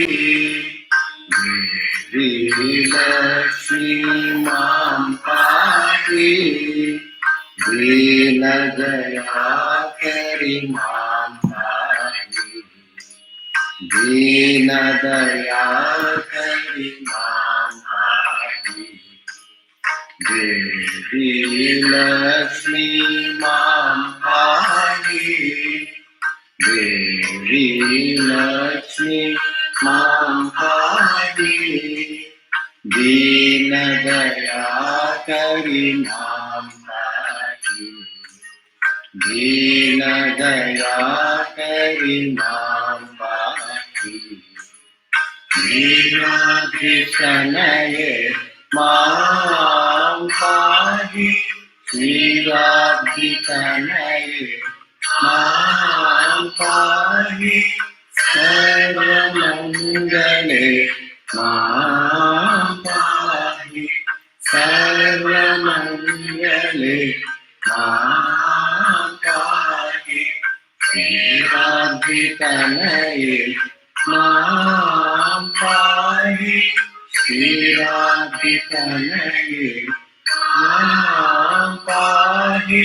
देवी लक्ष्मी मां पाहि दीन दयाकरि मां पाहि दीन दयाकरि मां पाहि देवी लक्ष्मी मां पाहि देवी लक्ष्मी मां पाहि दीन दयाकरि मां पाहि दीन दयाकरि मां पाहि क्षीराब्धितनये मां पाहि क्षीराब्धितनये मां पाहि सर्वमङ्गले मां पाहि सर्वमङ्गले मां पाहि क्षीराब्धितनये मां पाहि क्षीराब्धितनये मां पाहि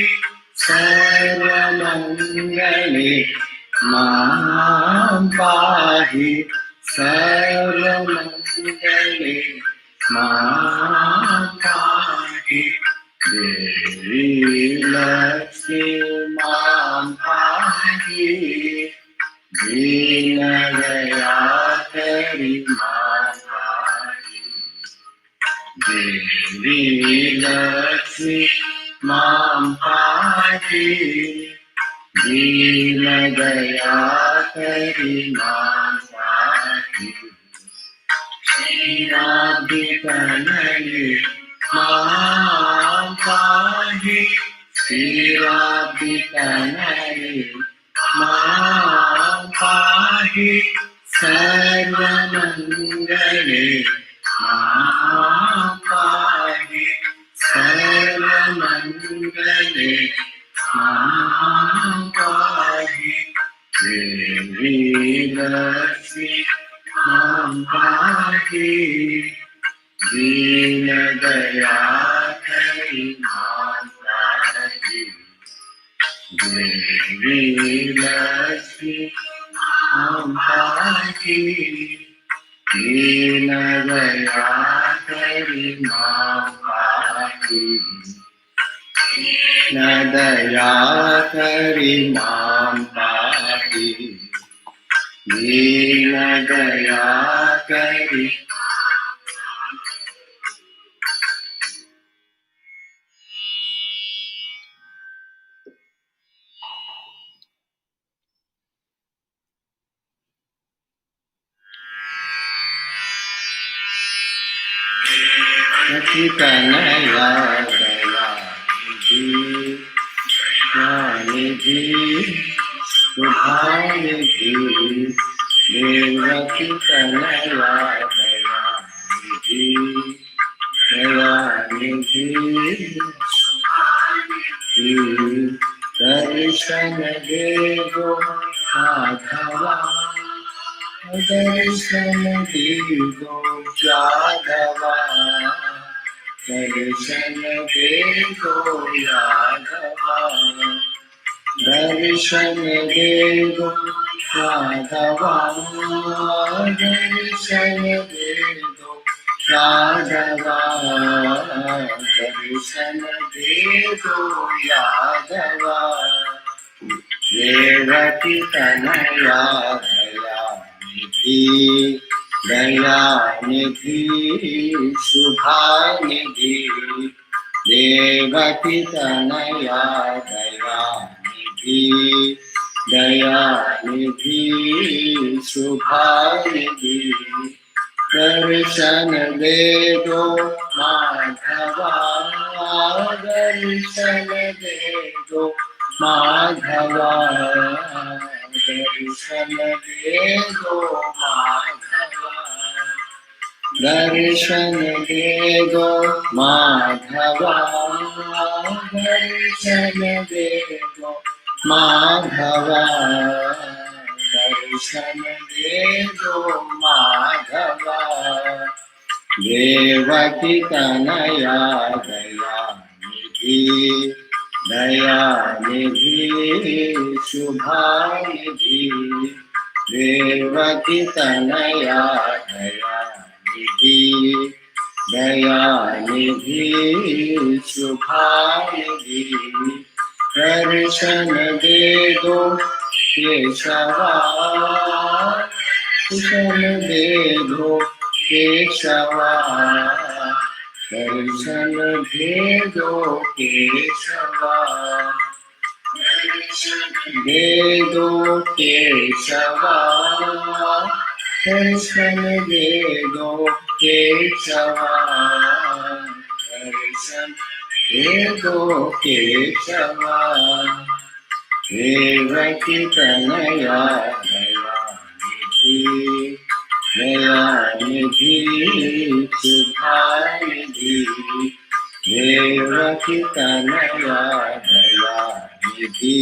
सर्वमङ्गले मां पाहि सर्वमङ्गले मां पाहि देवी लक्ष्मी मां पाहि दीन दयाकरि मां पाहि देवी लक्ष्मी मां पाहि दीन दयाकरि मां पाहि क्षीराब्धितनये मां पाहि क्षीराब्धितनये मां पाहि सर्वमङ्गले मां पाहि सर्वमङ्गले मां पाहि देवी लक्ष्मी मां पाहि दीन दयाकरि मां पाहि देवी लक्ष्मी मां पाहि दीन दयाकरि मां पाहि दीन दयाकरि मां पाहि दीन दयाकरि तनया दयानिधि शुभानिधि देवकी तनया दयानिधि दयानिधि दर्शन देवो माधवा दर्शन देवो यादवा दर्शन देवो यादवा दर्शन देवो यादवा दर्शन देवो यादवा दर्शन देवो यादवा देवकी तनया दयानिधि दयानिधि शुभानिधि देवकी तनया दयानिधि दयानिधि शुभानिधि दर्शन दे दो माधवा दर्शन दे दो माधवा दर्शन दे दो माधवा दर्शन दे दो माधवा दर्शन दे दो माधवा दर्शन दे दो माधवा। देवकी तनया दया निधि, दया निधि शुभानिधि। देवकी तनया दया निधि, दया निधि शुभानिधि। दर्शन दे दो केशवा, दर्शन दे दो केशवा, दर्शन दे दो केशवा, दे दो केशवा, दर्शन दे दो केशवा, दर्शन दे दो केशवा। देवकी तनया दया निधि, दया निधि शुभानिधि। देवकी तनया दया निधि,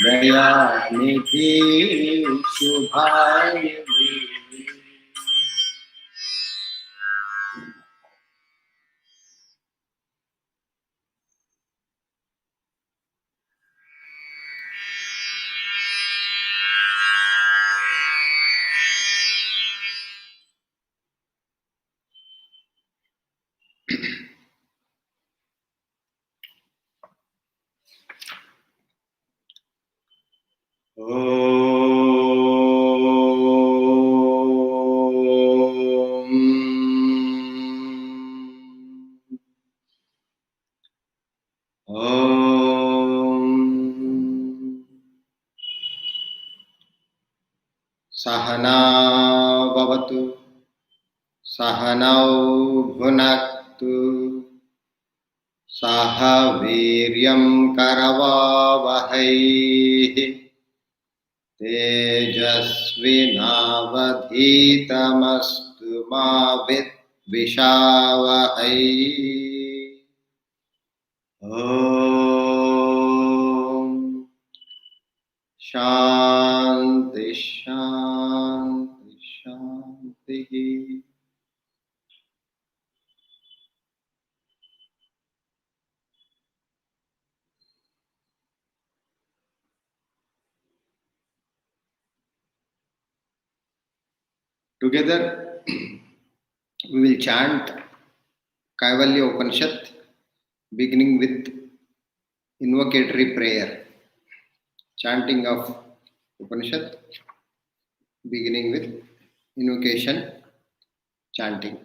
दया निधि शुभानिधि। सहना भवतु, सहनौ भुनक्तु, सह वीर्यं करवावहै, तेजस्विनावधीतमस्तु मा विद्विषावहै। ॐ शान्ति शान्ति शान्तिः। Together we will chant Kaivalya Upanishad, beginning with invocatory prayer. Chanting of Upanishad, beginning with invocation chanting.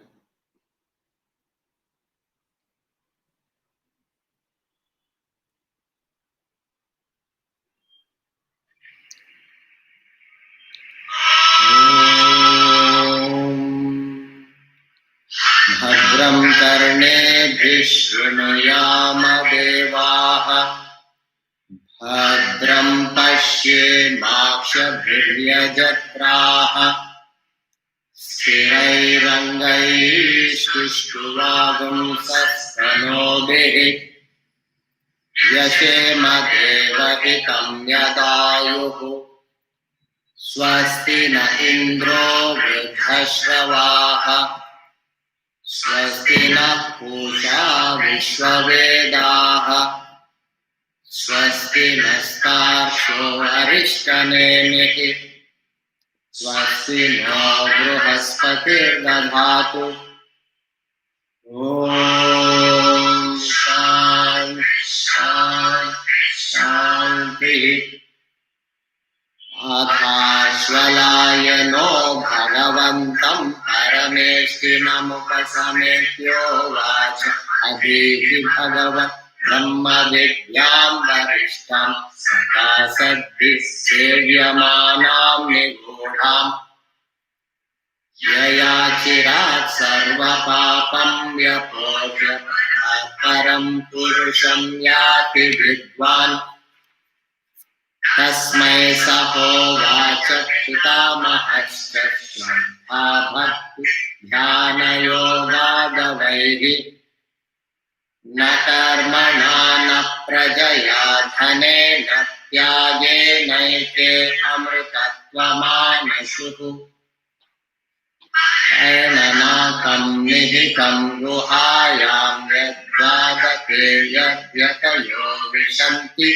भद्रं कर्णेभिः शृणुयाम देवाः, भद्रं पश्येमाक्षभिर्यजत्राः, स्थिरैरङ्गैस्तुष्टुवागुंसस्तनूभिः, यशेम देवहितं यदायुः। स्वस्ति न इन्द्रो वृद्धश्रवाः, स्वस्ति नः पूषा विश्ववेदाः, स्वस्ति नस्तार्क्ष्यो अरिष्टनेमिः, स्वस्ति नो बृहस्पतिर्दधातु। ॐ शान्ति शान्तिः। अथाश्वलायनो भगवन्तं परमेष्टिनमुपसमेत्योवाच, अधीहि भगवत् ब्रह्मविद्यां वरिष्ठां, सदा सद्भिः सेव्यमानां निगूढाम्, यया चिरात् सर्वपापं व्यपोह्य परं पुरुषं याति विद्वान्। तस्मै स होवाच, पितामहश्च श्रद्धा भक्ति ध्यानयोगादवैः, न कर्मणा न प्रजया धनेन त्यागेनैके अमृतत्वम्। सत्त्वमानसुः शयननाकं निहितं गुहायां यद्वादके यद्यतयो विशन्ति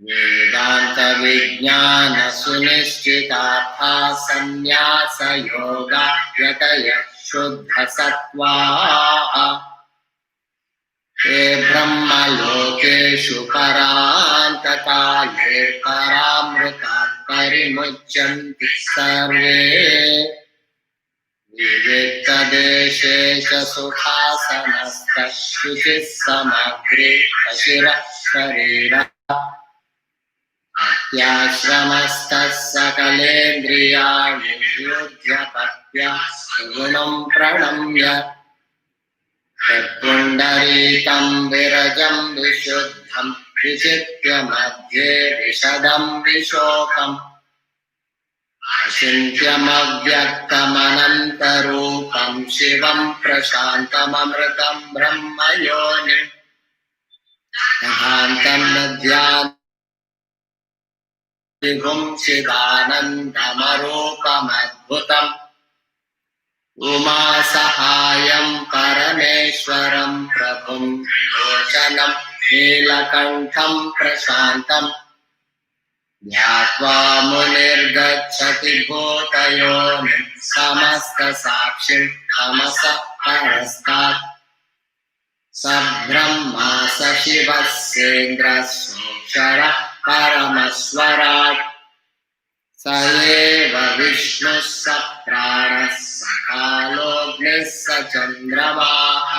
वेदान्तविज्ञानसुनिश्चितार्था सन्न्यासयोगा यतयः शुद्धसत्त्वाः ते ब्रह्मलोकेषु परान्तकाले परामृतात् परिमुच्यन्ति सर्वे विविक्तदेशेश सुखासनस्तः शुचिः समग्रे अशिरः शरीरः अत्याश्रमस्तः सकलेन्द्रियाणि युध्य भक्त्या गुणं प्रणम्य तत्पुण्डरीकं विरजं विशुद्धं विचित्य मध्ये विशदं विशोकम् अचिन्त्यमव्यक्तमनन्तरूपं शिवं प्रशान्तममृतं ब्रह्मयोनिम् तथान्तं विभुं चिदानन्दमरूपमद्भुतम् उमासहायं परमेश्वरं प्रभुं लोचनं नीलकण्ठं प्रशान्तम् ध्यात्वा मुनिर्गच्छति भूतयोनिं समस्तसाक्षिं तमसः परस्तात् स ब्रह्मा स शिवः सेन्द्रः सोऽक्षरः परमस्वराट् स एव विष्णुः स प्राणः स कालोऽग्निः स चन्द्रमाः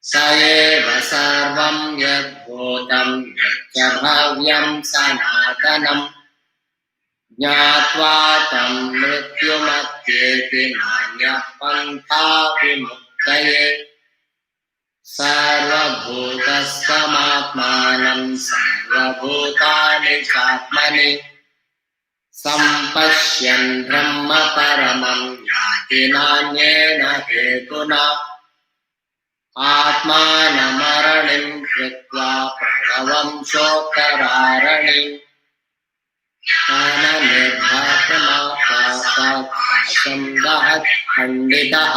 स एव सर्वं यद्भूतं यच्च भव्यं सनातनम् ज्ञात्वा तं मृत्युमत्येति नान्यः पन्था विमुक्तये सर्वभूतस्थमात्मानं सर्वभूतानि चात्मनि सम्पश्यन् ब्रह्म परमं याति नान्येन हेतुना आत्मानमरणिं कृत्वा प्रणवं चोत्तरारणिम् कालनिर्भासमापाशं दहत् खण्डितः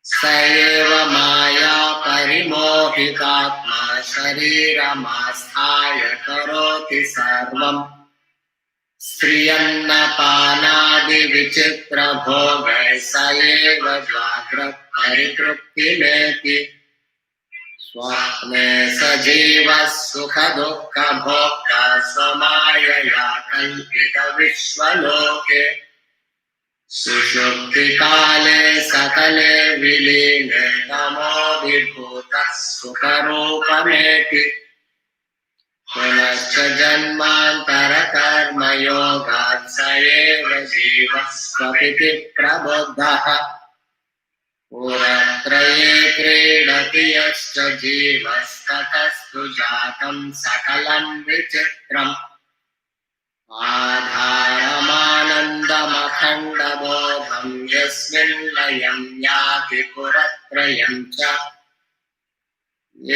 स एव माया परिमोहितात्मा शरीरमास्थाय करोति सर्वम् स्त्रियन्नपानादिविचित्रभोगैः स एव जाग्रत् परितृप्तिमेति स्वप्ने स जीवः सुखदुःखभोक्ता स्वमायया कल्पितविश्वलोके सुषुप्तिकाले सकले विलीने तमोभिभूतः सुखरूपमेति पुनश्च जन्मान्तरकर्मयोगात् स एव जीवः स्वपिति प्रबुद्धः पुरत्रये क्रीडति यश्च जीवस्ततस्तु जातं सकलं विचित्रम् आधारमानन्दमखण्डबोधं यस्मिन् लयं याति पुरत्रयं च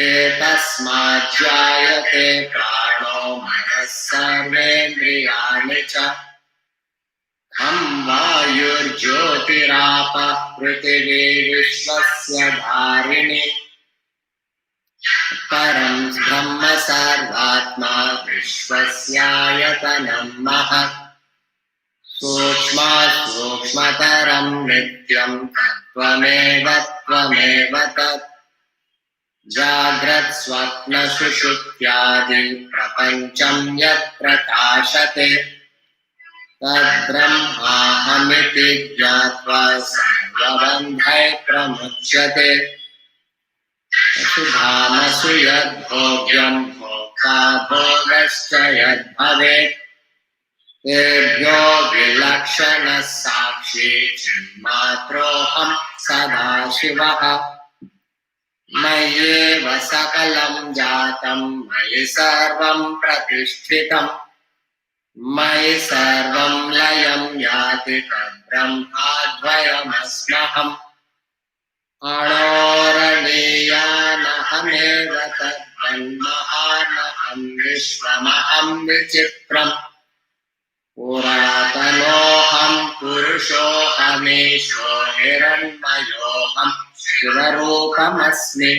एतस्माज्जायते प्राणो मनः सर्वेन्द्रियाणि च खं वायुर्ज्योतिरापः पृथिवी विश्वस्य धारिणी परं ब्रह्म सर्वात्मा विश्वस्यायतनं महत् सूक्ष्मात् सूक्ष्मतरं नित्यं तत्त्वमेव त्वमेव तत् जाग्रत् स्वप्न सुषुप्त्यादि प्रपञ्चं यत् प्रकाशते तद्ब्रह्माहमिति ज्ञात्वा सर्वबन्धैः प्रमुच्यते सुधामसु यद्भोग्यं भोक्ता भोगश्च यद्भवेत् तेभ्यो विलक्षणः साक्षी चिन्मात्रोऽहं सदाशिवः मय्येव सकलं जातं मयि सर्वं प्रतिष्ठितं मयि सर्वं लयं याति तद्ब्रह्माद्वयमस्म्यहम् अणोरणीयानहमेव तद्वन्महानहं विश्वमहं विचित्रम् पुरातनोऽहं पुरुषोऽहमेशो हिरण्मयोऽहं शिवरूपमस्मि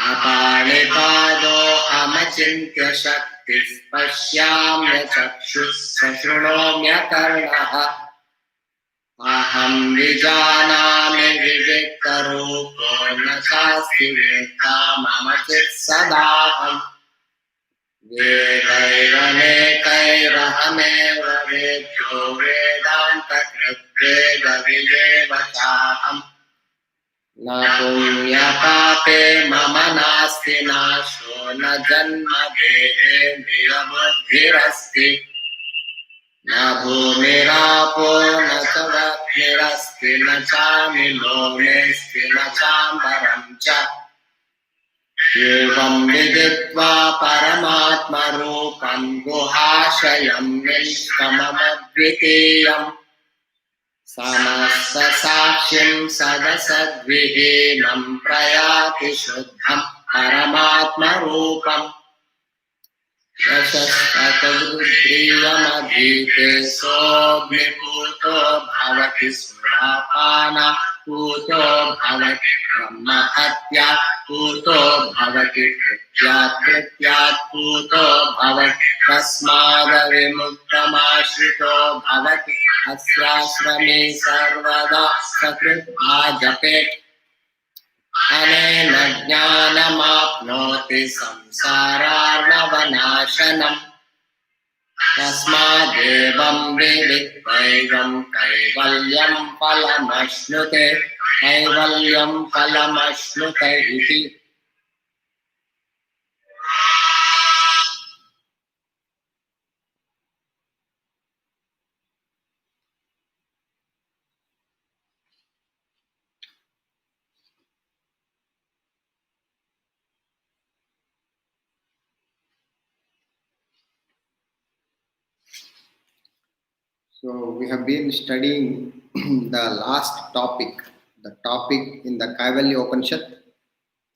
अपाणिपादोऽहमचिन्त्यशक्तिः पश्याम्यचक्षुः शृणोम्यकर्णः अहं विजानामि विवेकरूपो न चास्ति वेत्ता मम चित्सदाहम् वेदैरनेकैरहमेव वेद्यो वेदान्तकृद्वेदविदेव चाहम् न पुण्यपापे मम नास्ति नाशो न जन्मदेहे नियमबुद्धिरस्ति न भूमिरापो न च वह्निरस्ति न चानिलो मेऽस्ति न चाम्बरं च एवं विदित्वा परमात्मरूपं गुहाशयं निष्कममद्वितीयम् समस्तसाक्षिं सदसद्विहीनं प्रयाति शुद्धं परमात्मरूपम् यशस्ततरुद्रीयमधीते सोऽग्निपूतो भवति सुरापानपूतो भवति ब्रह्महत्यापूतो भवति कृत्यात्कृत्यात्पूतो भवति तस्मादविमुक्तमाश्रितो भवति अस्याश्रमे सर्वदा सकृद्भाजपेत् अनेन ज्ञानमाप्नोति संसारार्णवनाशनम् तस्मादेवं विदित्वैवं कैवल्यं फलमश्नुते कैवल्यं फलमश्नुते इति So we have been studying the last topic, the topic in the Kaivalya Upanishad,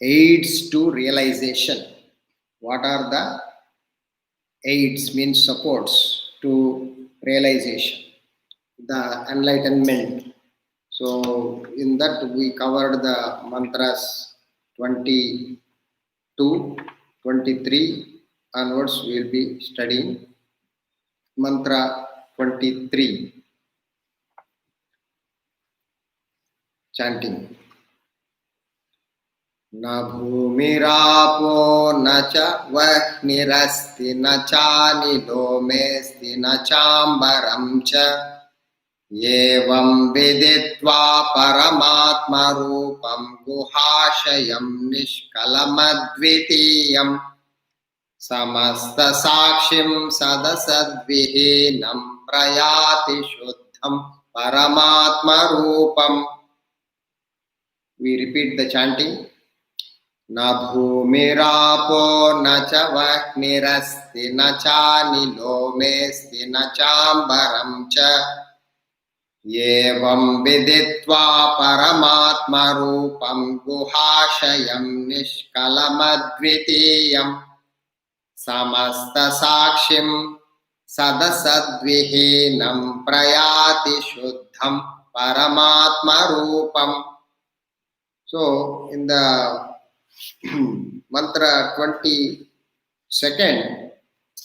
aids to realization. What are the aids? Means supports to realization, the enlightenment. So in that we covered the mantras 22, 23 onwards. We will be studying mantra 23, chanting. न भूमिरापो न च वह्निरस्ति न चानिलो मेऽस्ति न चाम्बरं च एवं विदित्वा परमात्मरूपं गुहाशयं निष्कलमद्वितीयम् समस्तसाक्षिं सदसद्विहीनं प्रयाति शुद्धं परमात्मरूपम्. We repeat the chanting. न भूमिरापो न च वह्निरस्ति न चानिलो मेऽस्ति न चाम्बरं च एवं विदित्वा परमात्मरूपं गुहाशयं निष्कलमद्वितीयम् समस्तसाक्षिं सदसद्विहीनं प्रयाति शुद्धं परमात्मरूपम्. So in the mantra 22nd,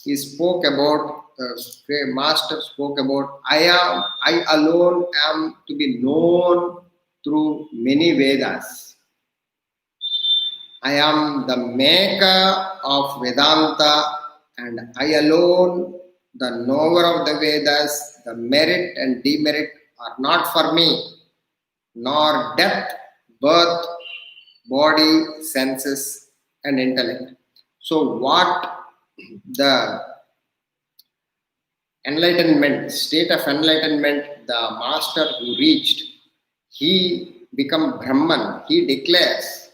he spoke about, the master spoke about, I alone am to be known through many Vedas. I am the maker of Vedanta, and I alone, the knower of the Vedas. The merit and demerit are not for me, nor death, birth, body, senses, and intellect. So what the enlightenment, state of enlightenment, the master who reached, he become Brahman. He declares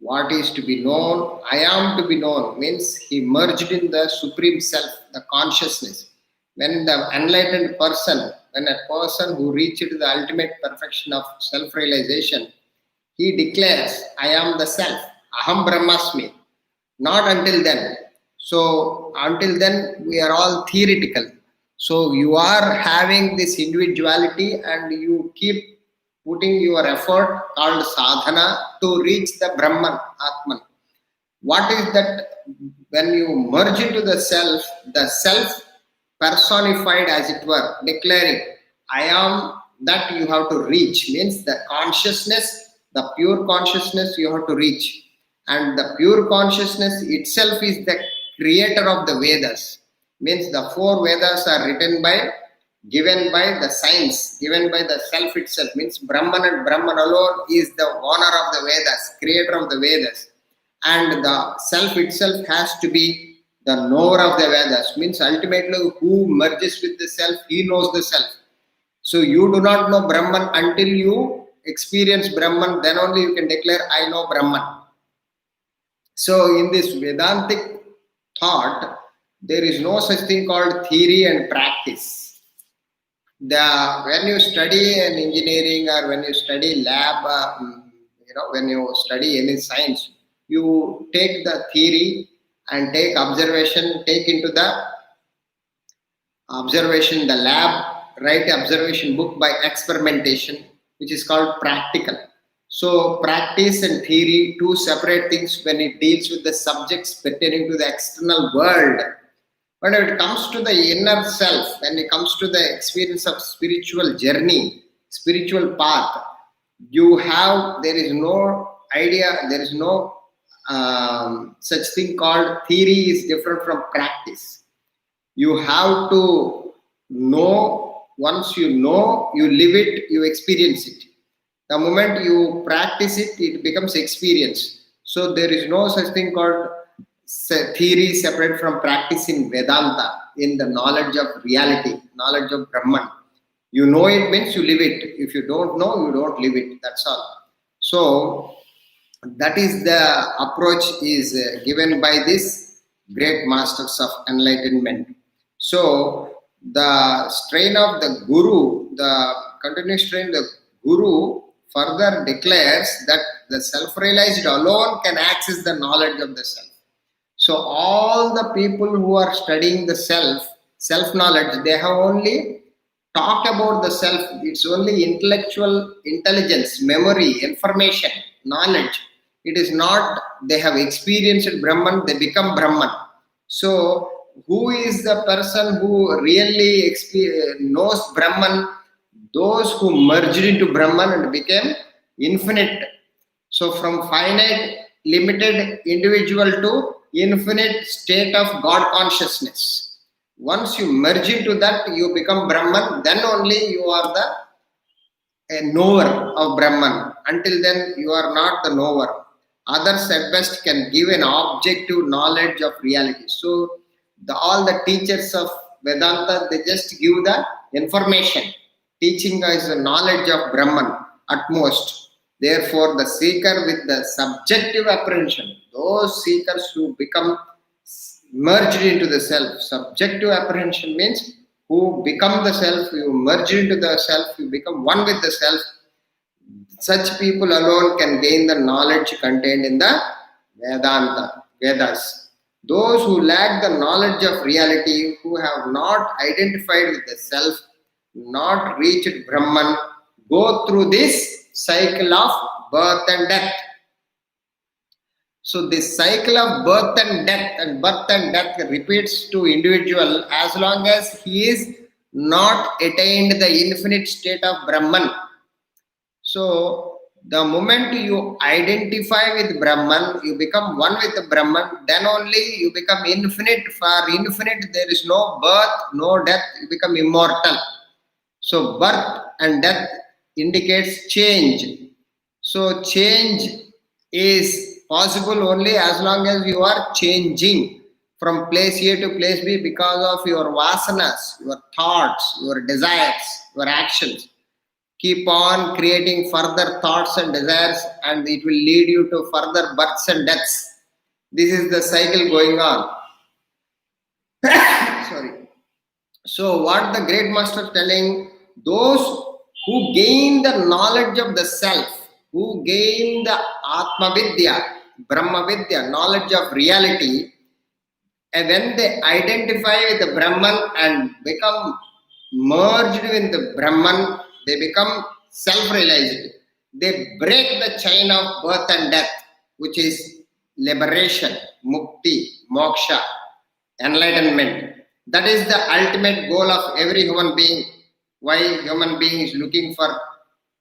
what is to be known, I am to be known, means he merged in the supreme self, the consciousness. When the enlightened person, when a person who reached the ultimate perfection of self-realization, he declares, I am the self, aham brahmasmi. Not until then. So until then we are all theoretical. So you are having this individuality and you keep putting your effort called sadhana to reach the Brahman, Atman. What is that? When you merge into the self personified, as it were, declaring, I am, that you have to reach, means the consciousness, the pure consciousness you have to reach. And the pure consciousness itself is the creator of the Vedas. Means the four Vedas are given by the science, given by the self itself. Means Brahman and Brahman alone is the owner of the Vedas, creator of the Vedas. And the self itself has to be the knower of the Vedas. Means ultimately who merges with the self, he knows the self. So you do not know Brahman until you experience Brahman, then only you can declare, I know Brahman. So in this Vedantic thought, there is no such thing called theory and practice. When you study an engineering or when you study lab, when you study any science, you take the theory and take observation, take into the observation, the lab, write observation book by experimentation, which is called practical. So practice and theory, two separate things when it deals with the subjects pertaining to the external world. When it comes to the inner self, when it comes to the experience of spiritual journey, spiritual path, there is no idea, there is no such thing called theory is different from practice. You have to know, once you know, you live it, you experience it. The moment you practice it, it becomes experience. So there is no such thing called theory separate from practice in Vedanta, in the knowledge of reality, knowledge of Brahman. You know it means you live it. If you don't know, you don't live it. That's all. So that is the approach is given by these great masters of enlightenment. So the strain of the Guru, the continuous strain, the Guru further declares that the self-realized alone can access the knowledge of the self. So all the people who are studying the self-knowledge, they have only talk about the self. It's only intellectual intelligence, memory, information, knowledge. It is not, they have experienced Brahman, they become Brahman. So who is the person who really knows Brahman? Those who merged into Brahman and became infinite. So from finite, limited individual to infinite state of God consciousness. Once you merge into that, you become Brahman, then only you are a knower of Brahman. Until then, you are not the knower. Others at best can give an objective knowledge of reality. So all the teachers of Vedanta, they just give the information. Teaching is the knowledge of Brahman at most. Therefore, the seeker with the subjective apprehension, those seekers who become merged into the self, subjective apprehension means who become the self, you merge into the self, you become one with the self. Such people alone can gain the knowledge contained in the Vedas. Those who lack the knowledge of reality, who have not identified with the self, not reached Brahman, go through this cycle of birth and death. So this cycle of birth and death repeats to individual as long as he is not attained the infinite state of Brahman. So the moment you identify with Brahman, you become one with the Brahman, then only you become infinite. For infinite, there is no birth, no death, you become immortal. So birth and death indicates change. So change is possible only as long as you are changing from place A to place B because of your vasanas, your thoughts, your desires, your actions. Keep on creating further thoughts and desires, and it will lead you to further births and deaths. This is the cycle going on. Sorry. So what the great master telling, those who gain the knowledge of the self, who gain the Atma Vidya, Brahma Vidya, knowledge of reality, And when they identify with the Brahman and become merged with the Brahman, they become self-realized. They break the chain of birth and death, which is liberation, mukti, moksha, enlightenment. That is the ultimate goal of every human being. Why human being is looking for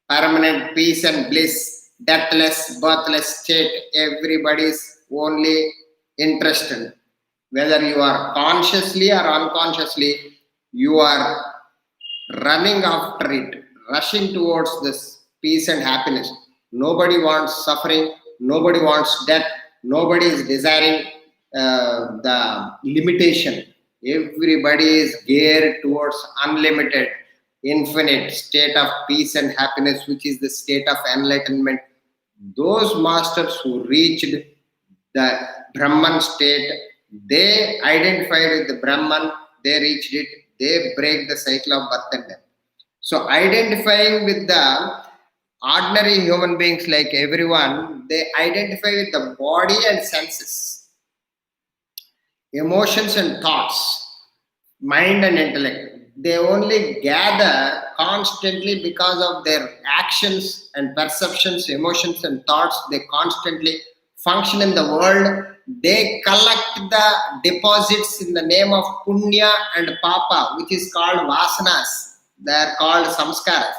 permanent peace and bliss, deathless, birthless state. Everybody is only interested. Whether you are consciously or unconsciously, you are running after it, rushing towards this peace and happiness. Nobody wants suffering, nobody wants death, nobody is desiring the limitation. Everybody is geared towards unlimited, infinite state of peace and happiness, which is the state of enlightenment. Those masters who reached the Brahman state, they identified with the Brahman, they reached it, they break the cycle of birth and death. So identifying with the ordinary human beings like everyone, they identify with the body and senses, emotions and thoughts, mind and intellect. They only gather constantly because of their actions and perceptions, emotions and thoughts. They constantly function in the world. They collect the deposits in the name of punya and papa, which is called vasanas. They are called samskaras,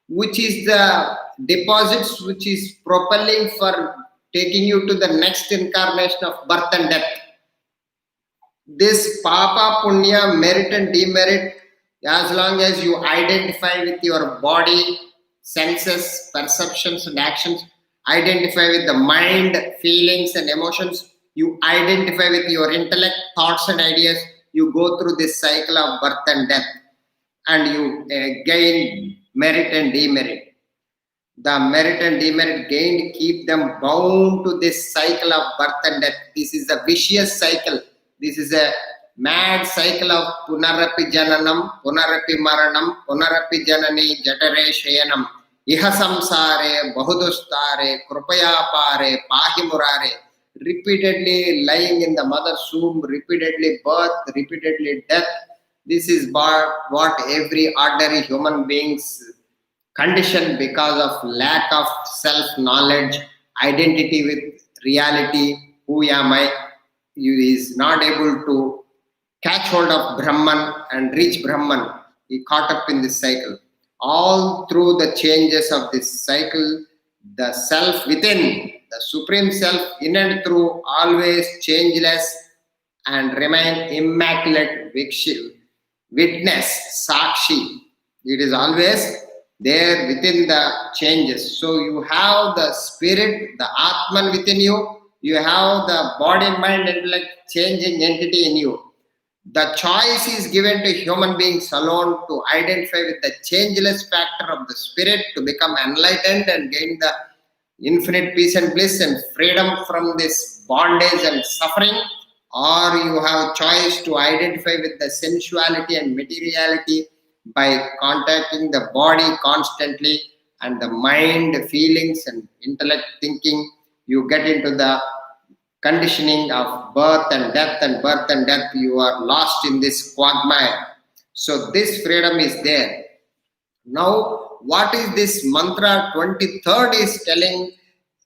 which is the deposits which is propelling for taking you to the next incarnation of birth and death. This papa, punya, merit and demerit, as long as you identify with your body, senses, perceptions and actions, identify with the mind, feelings and emotions, you identify with your intellect, thoughts and ideas, you go through this cycle of birth and death, and you gain merit and demerit. The merit and demerit gained keep them bound to this cycle of birth and death. This is a vicious cycle. This is a mad cycle of punarapi jananam, punarapi maranam, punarapi janani jatare shayanam, iha samsare, bahudustare, krupayapare, pahimurare. Repeatedly lying in the mother's womb, repeatedly birth, repeatedly death. This is what every ordinary human being's condition because of lack of self-knowledge, identity with reality, who am I, he is not able to catch hold of Brahman and reach Brahman. He caught up in this cycle. All through the changes of this cycle, the self within, the supreme self in and through, always changeless and remain immaculate witness, sakshi. It is always there within the changes. So you have the spirit, the Atman within you, you have the body, mind, intellect changing entity in you. The choice is given to human beings alone to identify with the changeless factor of the spirit, to become enlightened and gain the infinite peace and bliss and freedom from this bondage and suffering, or you have choice to identify with the sensuality and materiality by contacting the body constantly and the mind, feelings and intellect thinking. You get into the conditioning of birth and death, and birth and death, you are lost in this quagmire. So this freedom is there. Now what is this mantra 23rd is telling?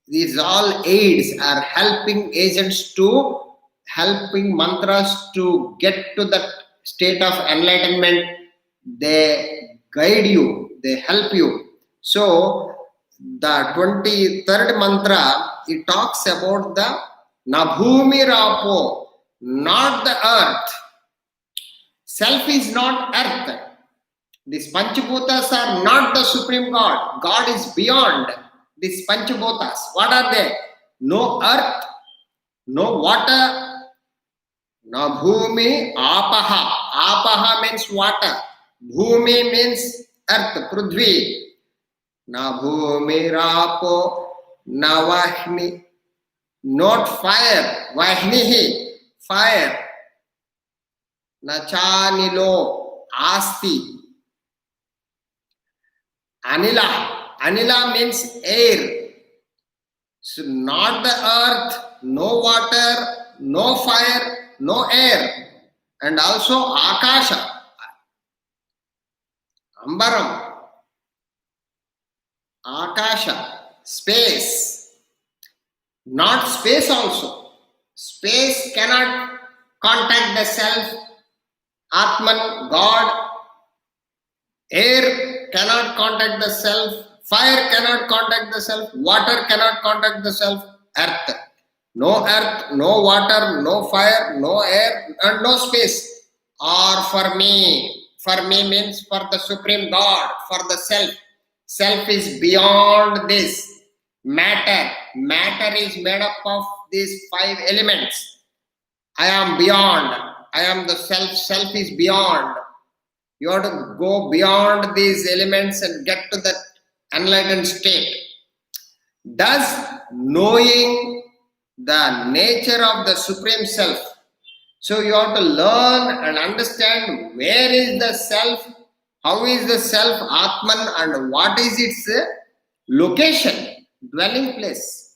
These all aids are helping agents to helping mantras to get to the state of enlightenment. They guide you, they help you. So the 23rd mantra, it talks about the Nabhumi Rapo, not the earth. Self is not earth. These Panchbhutas are not the Supreme God. God is beyond these Panchbhutas. What are they? No earth, no water, no bhumi, apaha. Apaha means water. Bhumi means earth, prudhvi. Na bhumi rapo, na vahni. Not fire, vahnihi, fire. Na chanilo, asti. Anila, anila means air. So not the earth, no water, no fire, no air. And also Akasha, Ambaram, Akasha, space. Not space also. Space cannot contact the self, Atman, God. Air cannot contact the self. Fire cannot contact the self. Water cannot contact the self. Earth, no water, no fire, no air, and no space. Or for me. For me means for the Supreme God, for the self. Self is beyond this. Matter is made up of these 5 elements. I am beyond. I am the self. Self is beyond. You have to go beyond these elements and get to that enlightened state. Does knowing the nature of the Supreme Self, so you have to learn and understand where is the self, how is the self Atman, and what is its location, dwelling place,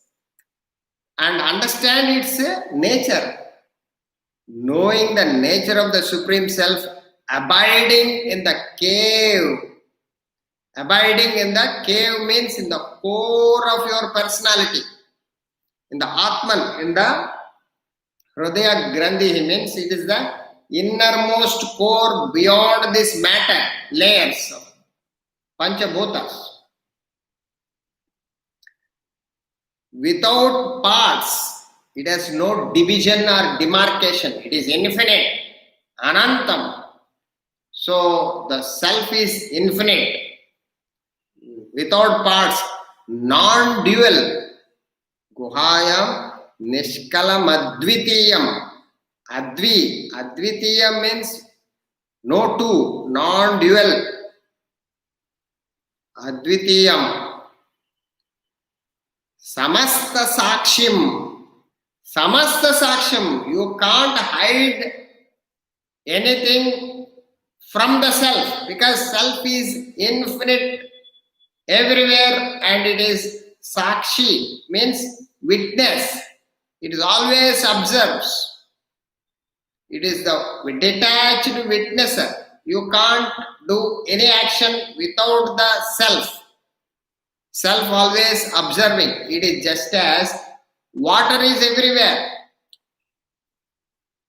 and understand its nature. Knowing the nature of the Supreme Self, abiding in the cave. Abiding in the cave means in the core of your personality. In the Atman, in the Hridaya Grandhi, means it is the innermost core beyond this matter, layers of Panchabhutas. Without parts, it has no division or demarcation. It is infinite, Anantam. So the self is infinite, without parts, non-dual. Guhayam Nishkalam Advitiyam. Advitiyam means no two, non-dual. Advitiyam. Samasta Sakshim. Samasta Sakshim. You can't hide anything from the self, because self is infinite everywhere, and it is Sakshi, means witness. It is always observes. It is the detached witnesser. You can't do any action without the self. Self always observing. It is just as water is everywhere.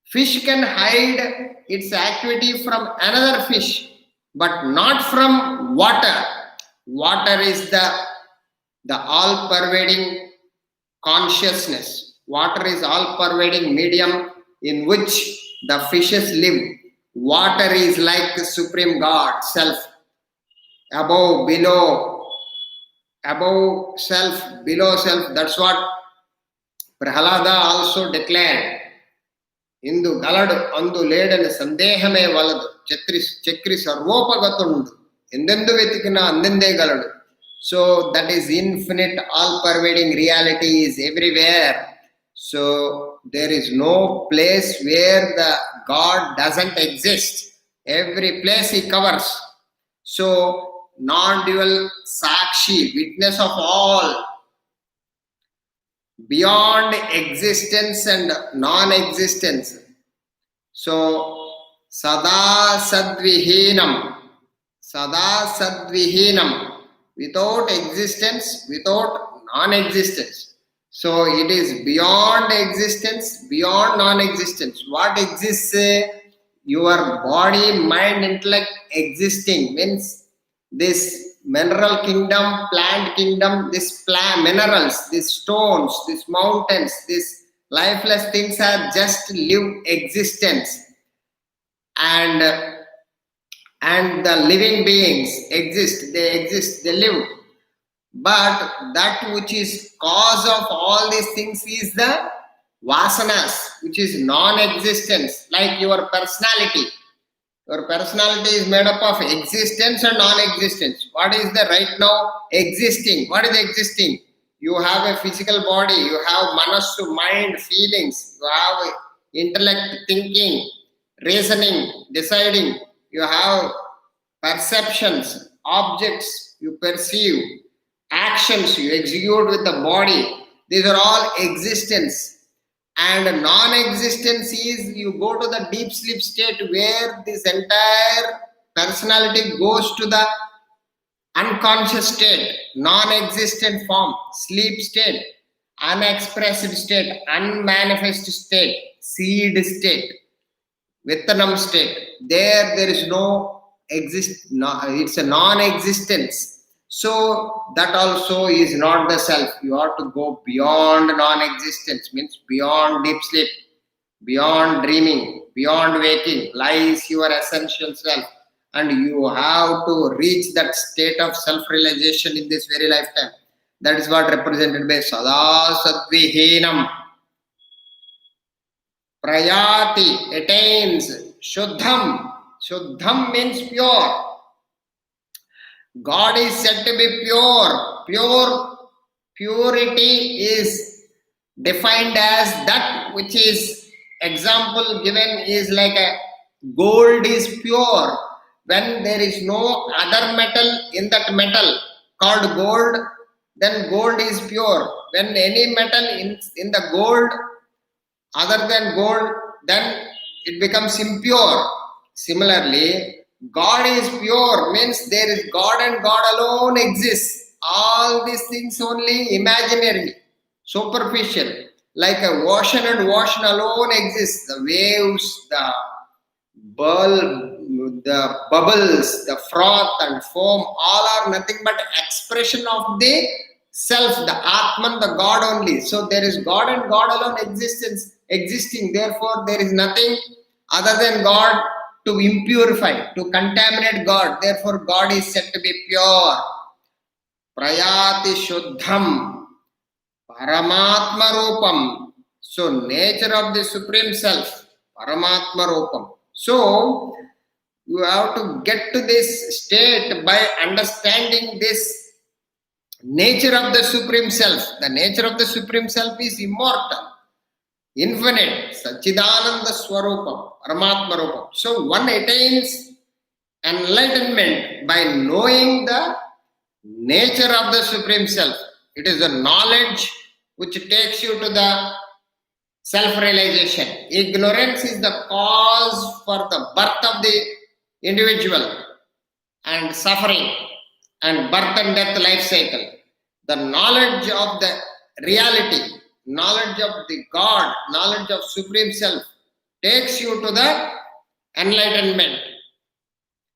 Fish can hide its activity from another fish, but not from water. Water is the all-pervading consciousness. Water is all-pervading medium in which the fishes live. Water is like the Supreme God, self. Above, below, above self, below self. That's what Prahalada also declared. Indu galadu andu ledana sandehame valadu chakri sarvopagatundu endendu vetikina andende galadu. So that is infinite, all-pervading reality is everywhere. So there is no place where the God doesn't exist. Every place he covers. So non-dual Sakshi, witness of all, beyond existence and non-existence. So Sada Sadvihinam, without existence, without non-existence. So it is beyond existence, beyond non-existence. What exists? Your body, mind, intellect existing means this mineral kingdom, plant kingdom, this minerals, these stones, these mountains, these lifeless things are just live existence, and the living beings exist, they live. But that which is cause of all these things is the vasanas, which is non-existence, like your personality. Your personality is made up of existence and non-existence. What is the right now existing? What is existing? You have a physical body, you have manasu, mind, feelings, you have intellect, thinking, reasoning, deciding, you have perceptions, objects you perceive, actions you execute with the body. These are all existence. And non-existence is you go to the deep sleep state where this entire personality goes to the unconscious state, non-existent form, sleep state, unexpressed state, unmanifest state, seed state, Vietnam state. There is no exist. No, it's a non-existence. So that also is not the self. You have to go beyond non-existence, means beyond deep sleep, beyond dreaming, beyond waking, lies your essential self. And you have to reach that state of self-realization in this very lifetime. That is what represented by Sada Sadvihinam. Prayati attains Shuddham. Shuddham means pure. God is said to be pure. Purity is defined as that which is, example given is like a gold is pure. When there is no other metal in that metal called gold, then gold is pure. When any metal in the gold other than gold, then it becomes impure. Similarly, God is pure, means there is God and God alone exists. All these things only imaginary, superficial. Like a ocean and ocean alone exists. The waves, the bubbles, the froth and foam, all are nothing but expression of the self, the Atman, the God only. So there is God and God alone existing. Therefore, there is nothing other than God to impurify, to contaminate God. Therefore, God is said to be pure. Prayati Shuddham Paramatma Rupam. So, nature of the Supreme Self, Paramatma Rupam. So, you have to get to this state by understanding this nature of the Supreme Self. The nature of the Supreme Self is immortal, infinite, Satchidananda Swarupam, Paramatma Rupam. So one attains enlightenment by knowing the nature of the Supreme Self. It is the knowledge which takes you to the self-realization. Ignorance is the cause for the birth of the individual and suffering and birth and death life cycle. The knowledge of the reality, knowledge of the God, knowledge of Supreme Self takes you to the enlightenment.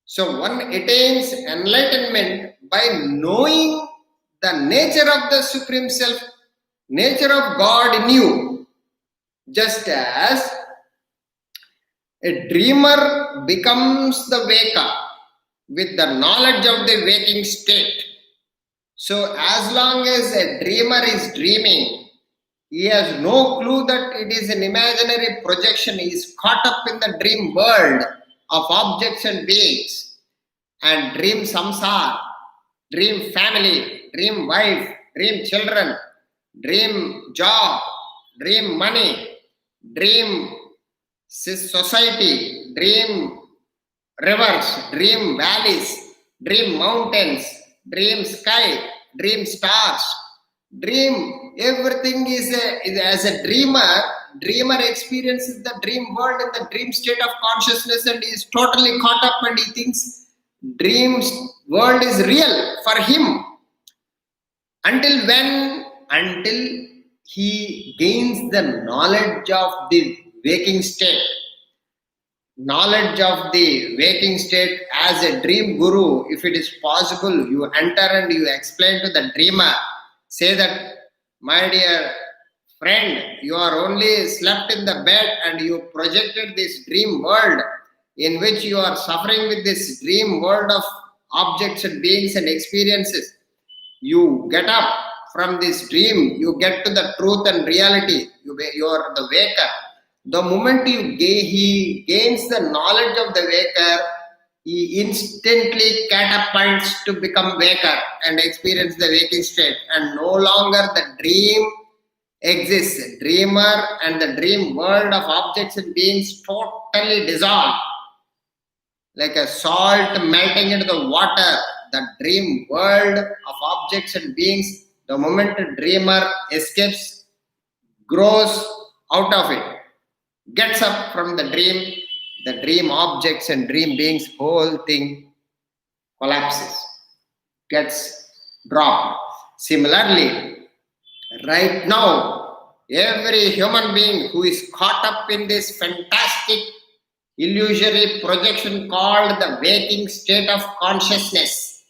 So one attains enlightenment by knowing the nature of the Supreme Self, nature of God in you. Just as a dreamer becomes the waker with the knowledge of the waking state. So as long as a dreamer is dreaming, he has no clue that it is an imaginary projection. He is caught up in the dream world of objects and beings. And dream samsara, dream family, dream wife, dream children, dream job, dream money, dream society, dream rivers, dream valleys, dream mountains, dream sky, dream stars, dream, everything is as a dreamer experiences the dream world in the dream state of consciousness and is totally caught up and he thinks dreams world is real for him. Until when? Until he gains the knowledge of the waking state. Knowledge of the waking state as a dream guru, if it is possible, you enter and you explain to the dreamer, say that, my dear friend, you are only slept in the bed and you projected this dream world in which you are suffering with this dream world of objects and beings and experiences. You get up from this dream, you get to the truth and reality, you are the waker. The moment he gains the knowledge of the waker, he instantly catapults to become waker and experience the waking state, and no longer the dream exists. Dreamer and the dream world of objects and beings totally dissolve. Like a salt melting into the water, the dream world of objects and beings, the moment a dreamer escapes, grows out of it, gets up from the dream objects and dream beings, whole thing collapses, gets dropped. Similarly, right now, every human being who is caught up in this fantastic illusory projection called the waking state of consciousness,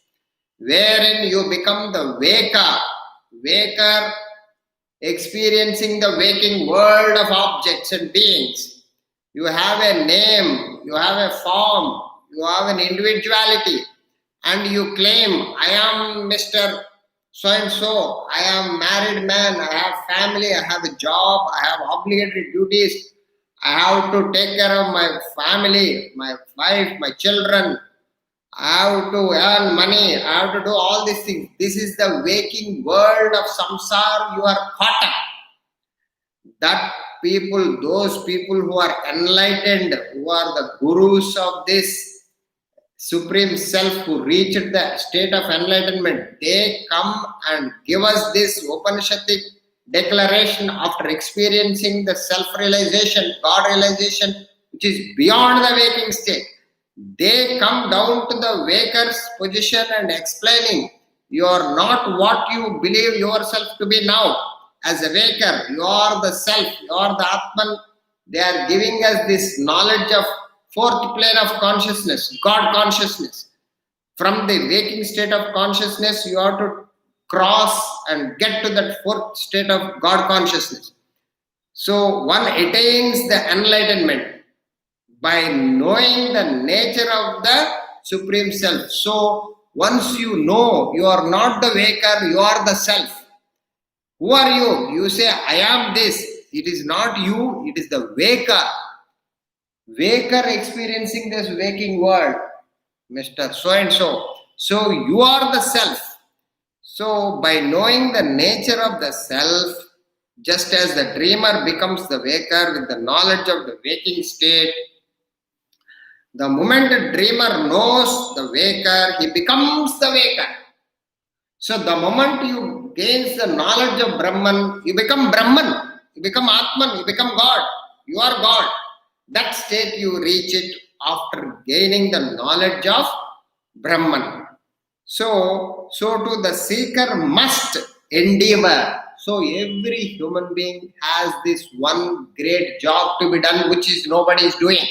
wherein you become the waker experiencing the waking world of objects and beings. You have a name, you have a form, you have an individuality, and you claim, I am Mr. So and so, I am married man, I have family, I have a job, I have obligatory duties, I have to take care of my family, my wife, my children, I have to earn money, I have to do all these things. This is the waking world of samsara. You are caught up. That people, those people who are enlightened, who are the gurus of this Supreme Self, who reached the state of enlightenment, they come and give us this Upanishadic declaration after experiencing the self-realization, God-realization, which is beyond the waking state. They come down to the waker's position and explaining, you are not what you believe yourself to be now. As a waker, you are the self, you are the Atman. They are giving us this knowledge of fourth plane of consciousness, God consciousness. From the waking state of consciousness, you have to cross and get to that fourth state of God consciousness. So one attains the enlightenment by knowing the nature of the Supreme Self. So once you know you are not the waker, you are the self. Who are you? You say, I am this. It is not you, it is the waker. Waker experiencing this waking world, Mr. So and so. So you are the self. So by knowing the nature of the self, just as the dreamer becomes the waker with the knowledge of the waking state, the moment the dreamer knows the waker, he becomes the waker. So the moment you gain the knowledge of Brahman, you become Brahman, you become Atman, you become God, you are God. That state you reach it after gaining the knowledge of Brahman. So too the seeker must endeavor. So every human being has this one great job to be done, which is nobody is doing.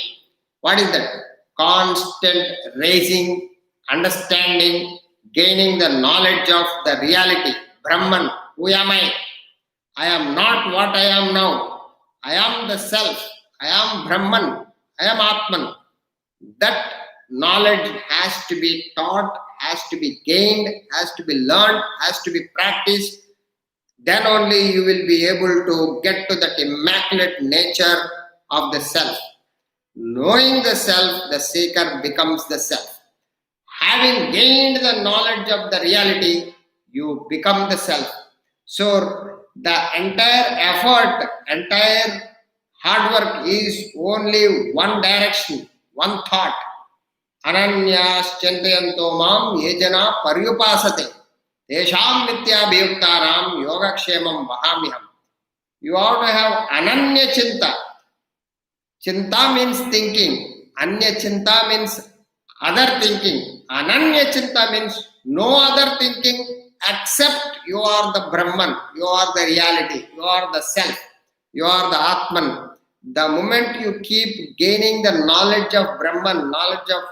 What is that? Constant raising, understanding, gaining the knowledge of the reality. Brahman, who am I? I am not what I am now. I am the self. I am Brahman. I am Atman. That knowledge has to be taught, has to be gained, has to be learned, has to be practiced. Then only you will be able to get to that immaculate nature of the self. Knowing the self, the seeker becomes the self. Having gained the knowledge of the reality, you become the self. So the entire effort, entire hard work is only one direction, one thought. Ananyas chantayanto mam yejana paryupasate tesham nityabhayuktaram yogakshemam vahamiham. You have to have ananya chinta. Chinta means thinking. Anya chinta means other thinking. Ananya chinta means no other thinking except you are the Brahman, you are the reality, you are the self, you are the Atman. The moment you keep gaining the knowledge of Brahman, knowledge of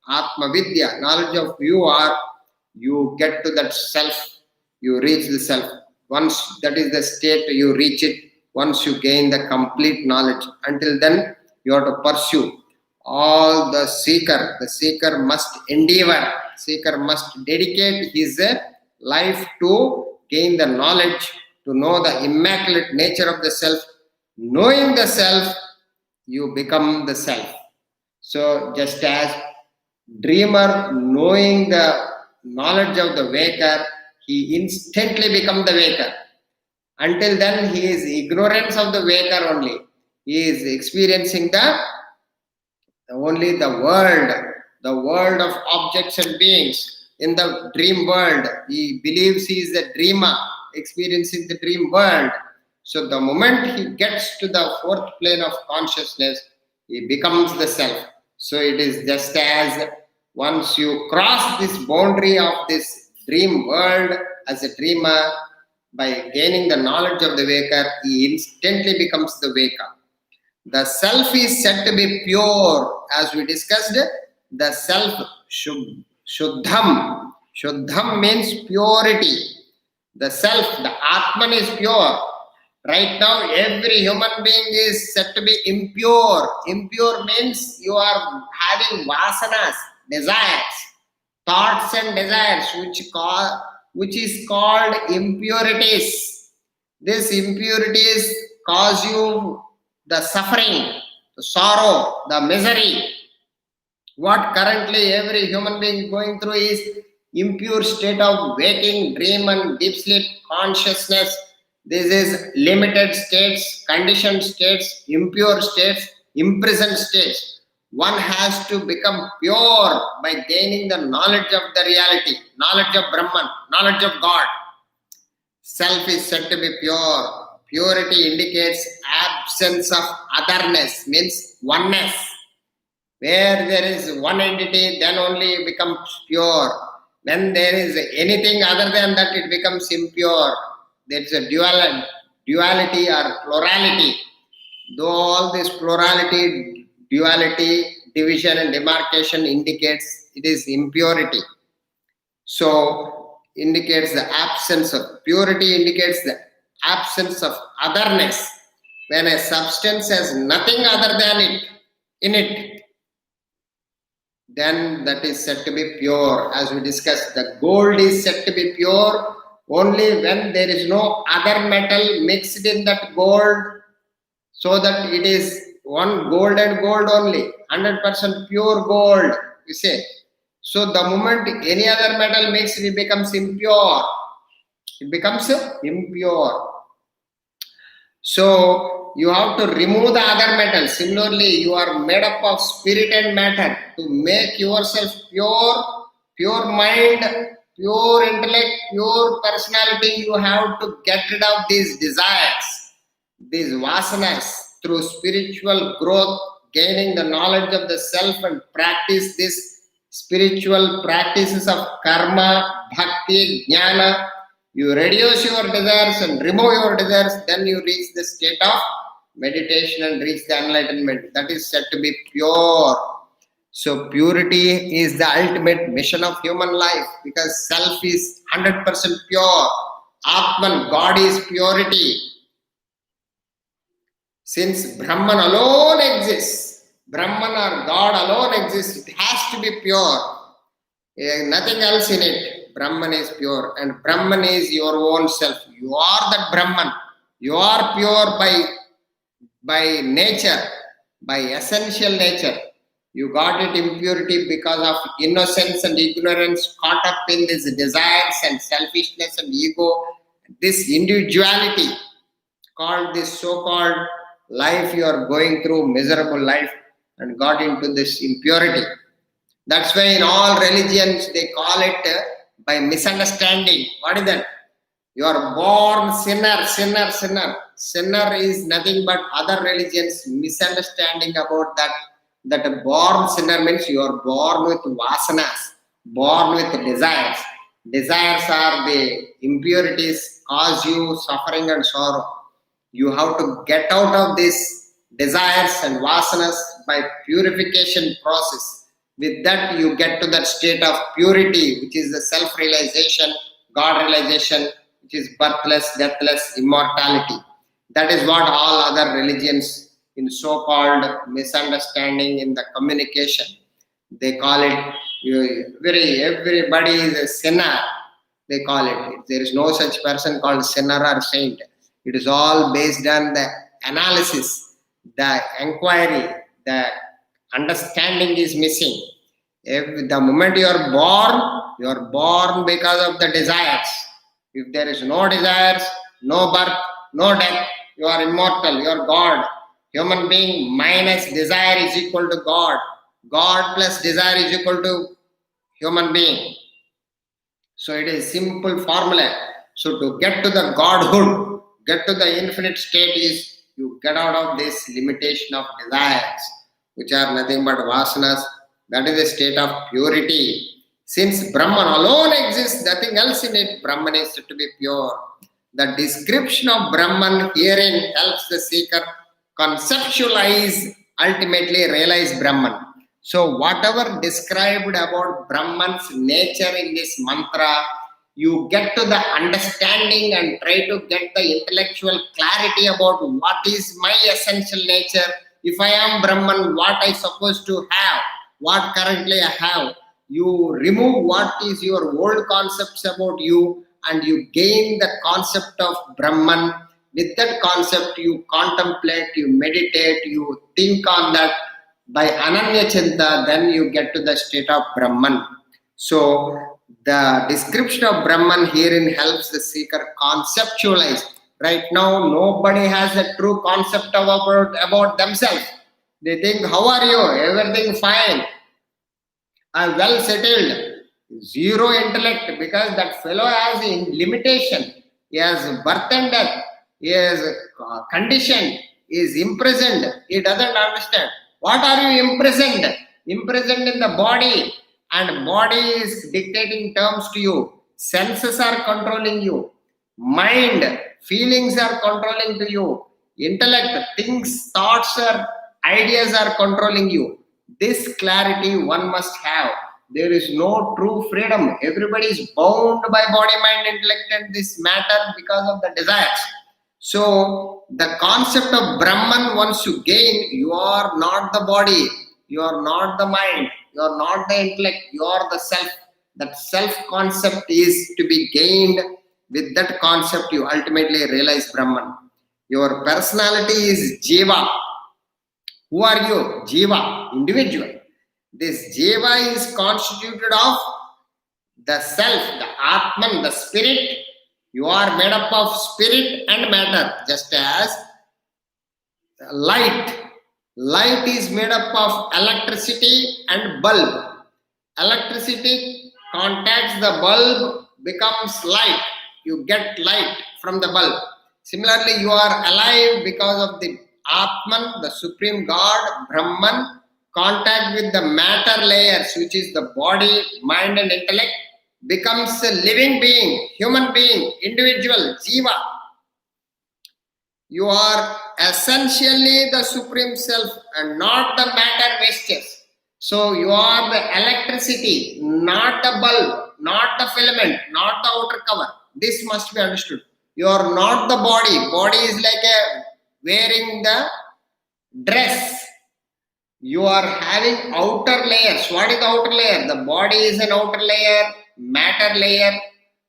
Atma Vidya, knowledge of you get to that self, you reach the self. Once that is the state, you reach it. Once you gain the complete knowledge. Until then, you have to pursue. All the seeker must endeavor, seeker must dedicate his life to gain the knowledge, to know the immaculate nature of the self. Knowing the self, you become the self. So just as dreamer knowing the knowledge of the waker, he instantly becomes the waker. Until then, he is ignorance of the waker only. He is experiencing only the world of objects and beings. In the dream world, he believes he is a dreamer, experiencing the dream world. So the moment he gets to the fourth plane of consciousness, he becomes the self. So it is just as once you cross this boundary of this dream world as a dreamer, by gaining the knowledge of the waker, he instantly becomes the waker. The self is said to be pure. As we discussed, the self shuddham. Shuddham means purity. The self, the Atman is pure. Right now, every human being is said to be impure. Impure means you are having vasanas, desires, thoughts and desires, which is called impurities. These impurities cause you the suffering, the sorrow, the misery. What currently every human being is going through is impure state of waking, dream and deep sleep consciousness. This is limited states, conditioned states, impure states, imprisoned states. One has to become pure by gaining the knowledge of the reality, knowledge of Brahman, knowledge of God. Self is said to be pure. Purity indicates absence of otherness, means oneness. Where there is one entity, then only it becomes pure. When there is anything other than that, it becomes impure. There is a duality or plurality. Though all this plurality, duality, division and demarcation indicates it is impurity. So, indicates the absence of purity, indicates the absence of otherness. When a substance has nothing other than it in it, then that is said to be pure. As we discussed, the gold is said to be pure only when there is no other metal mixed in that gold, so that it is one gold and gold only, 100% pure gold, you say. So the moment any other metal mixed, it becomes impure. It becomes impure. So you have to remove the other metal. Similarly, you are made up of spirit and matter. To make yourself pure, pure mind, pure intellect, pure personality, you have to get rid of these desires, these vasanas, through spiritual growth, gaining the knowledge of the self and practice this spiritual practices of karma, bhakti, jnana. You reduce your desires and remove your desires, then you reach the state of meditation and reach the enlightenment. That is said to be pure. So purity is the ultimate mission of human life, because self is 100% pure. Atman, God is purity. Since Brahman alone exists, Brahman or God alone exists, it has to be pure. Nothing else in it. Brahman is pure, and Brahman is your own self. You are that Brahman. You are pure by nature, by essential nature. You got it impurity because of innocence and ignorance, caught up in these desires and selfishness and ego, this individuality, called this so-called life you are going through, miserable life, and got into this impurity. That's why in all religions they call it by misunderstanding. What is that? You are born sinner, sinner, sinner. Sinner is nothing but other religions misunderstanding about that. That a born sinner means you are born with vasanas, born with desires. Desires are the impurities, cause you suffering and sorrow. You have to get out of these desires and vasanas by purification process. With that, you get to that state of purity, which is the self-realization, God-realization, which is birthless, deathless, immortality. That is what all other religions, in so-called misunderstanding in the communication, they call it, everybody is a sinner, they call it. There is no such person called sinner or saint. It is all based on the analysis, the inquiry, the understanding is missing. The moment you are born because of the desires. If there is no desires, no birth, no death, you are immortal, you are God. Human being minus desire is equal to God. God plus desire is equal to human being. So it is simple formula. So to get to the Godhood, get to the infinite state is you get out of this limitation of desires, which are nothing but vasanas. That is a state of purity. Since Brahman alone exists, nothing else in it, Brahman is to be pure. The description of Brahman herein helps the seeker conceptualize, ultimately realize Brahman. So whatever described about Brahman's nature in this mantra, you get to the understanding and try to get the intellectual clarity about what is my essential nature. If I am Brahman, what I supposed to have, what currently I have. You remove what is your old concepts about you and you gain the concept of Brahman. With that concept, you contemplate, you meditate, you think on that. By Ananya Chinta, then you get to the state of Brahman. So, the description of Brahman herein helps the seeker conceptualize. Right now, nobody has a true concept about themselves. They think, how are you? Everything fine. I'm well settled. Zero intellect, because that fellow has a limitation. He has birth and death. He is conditioned. He is imprisoned. He doesn't understand. What are you imprisoned? Imprisoned in the body, and body is dictating terms to you. Senses are controlling you. Mind, feelings are controlling to you. Intellect, things, thoughts, ideas are controlling you. This clarity one must have. There is no true freedom. Everybody is bound by body, mind, intellect, and this matter because of the desires. So, the concept of Brahman, once you gain, you are not the body, you are not the mind, you are not the intellect, you are the self. That self concept is to be gained. With that concept, you ultimately realize Brahman. Your personality is Jiva. Who are you? Jiva, individual. This Jiva is constituted of the self, the Atman, the spirit. You are made up of spirit and matter, just as light. Light is made up of electricity and bulb. Electricity contacts the bulb, becomes light. You get light from the bulb. Similarly, you are alive because of the Atman, the Supreme God, Brahman, contact with the matter layers, which is the body, mind and intellect, becomes a living being, human being, individual, Jiva. You are essentially the Supreme Self and not the matter vestures. So you are the electricity, not the bulb, not the filament, not the outer cover. This must be understood. You are not the body. Body is like a wearing the dress. You are having outer layers. What is the outer layer? The body is an outer layer, matter layer,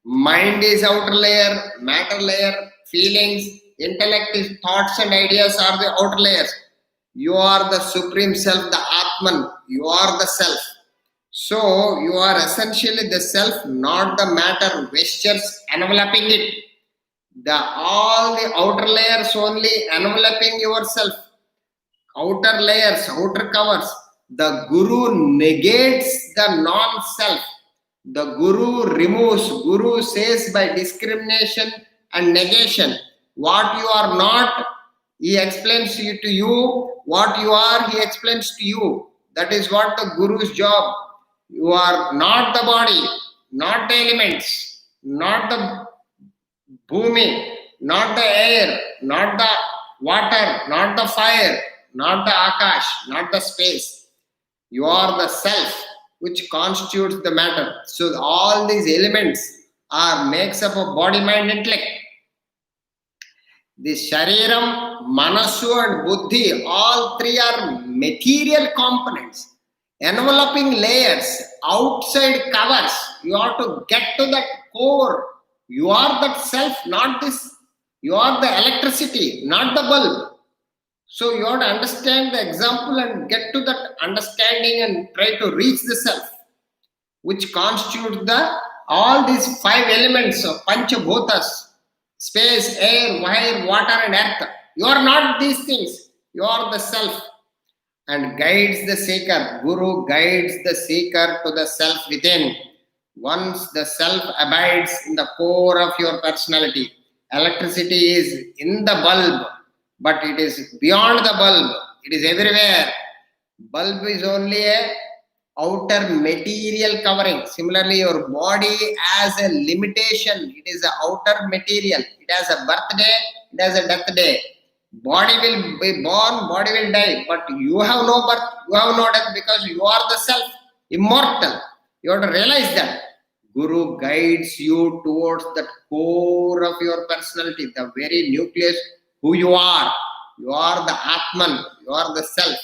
mind is outer layer, matter layer, feelings, intellect is thoughts and ideas are the outer layers. You are the Supreme Self, the Atman. You are the Self. So you are essentially the Self, not the matter vestures enveloping it. All the outer layers only enveloping yourself. Outer layers, outer covers. The Guru negates the non-self. The Guru removes. Guru says by discrimination and negation. What you are not, he explains to you. What you are, he explains to you. That is what the Guru's job. You are not the body, not the elements, not the bhumi, not the air, not the water, not the fire, not the akash, not the space. You are the self which constitutes the matter. So all these elements are makes up of body, mind, intellect. The shariram, manasu and buddhi, all three are material components, enveloping layers, outside covers. You have to get to that core. You are that self, not this. You are the electricity, not the bulb. So you have to understand the example and get to that understanding and try to reach the self, which constitutes all these five elements of Panchabhutas. Space, air, fire, water and earth. You are not these things. You are the self. And guides the seeker. Guru guides the seeker to the self within. Once the self abides in the core of your personality, Electricity is in the bulb, but it is beyond the bulb. It is everywhere. Bulb is only a outer material covering. Similarly, your body has a limitation. It is the outer material. It has a birthday, it has a death day. Body will be born, body will die, but you have no birth, you have no death, because you are the self, immortal. You have to realize that. Guru guides you towards the core of your personality, the very nucleus, who you are. You are the Atman, you are the self.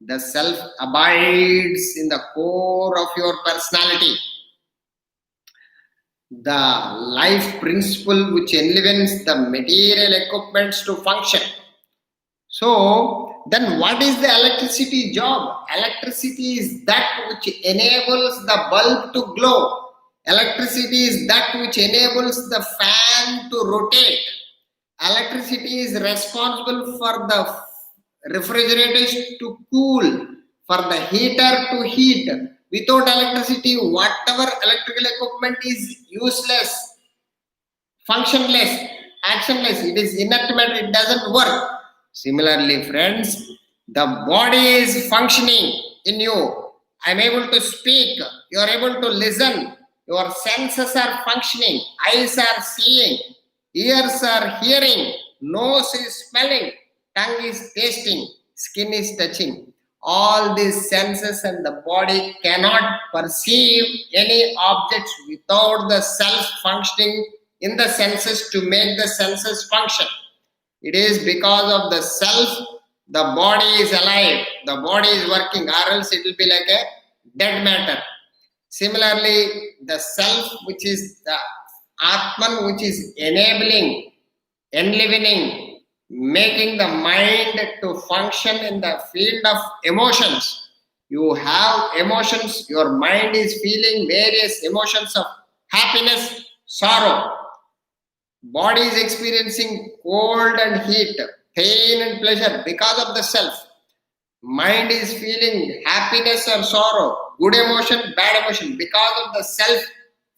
The self abides in the core of your personality. The life principle which enlivens the material equipments to function. So, then what is the electricity job? Electricity is that which enables the bulb to glow. Electricity is that which enables the fan to rotate. Electricity is responsible for the refrigerators to cool, for the heater to heat. Without electricity, whatever electrical equipment is useless, functionless, actionless. It is inert matter, it doesn't work. Similarly, friends, the body is functioning in you. I am able to speak, you are able to listen, your senses are functioning, eyes are seeing, ears are hearing, nose is smelling, tongue is tasting, skin is touching. All these senses and the body cannot perceive any objects without the self functioning in the senses to make the senses function. It is because of the self, the body is alive, the body is working, or else it will be like a dead matter. Similarly, the self, which is the Atman, which is enabling, enlivening, making the mind to function in the field of emotions. You have emotions, your mind is feeling various emotions of happiness, sorrow. Body is experiencing cold and heat, pain and pleasure because of the self. Mind is feeling happiness or sorrow, good emotion, bad emotion, because of the self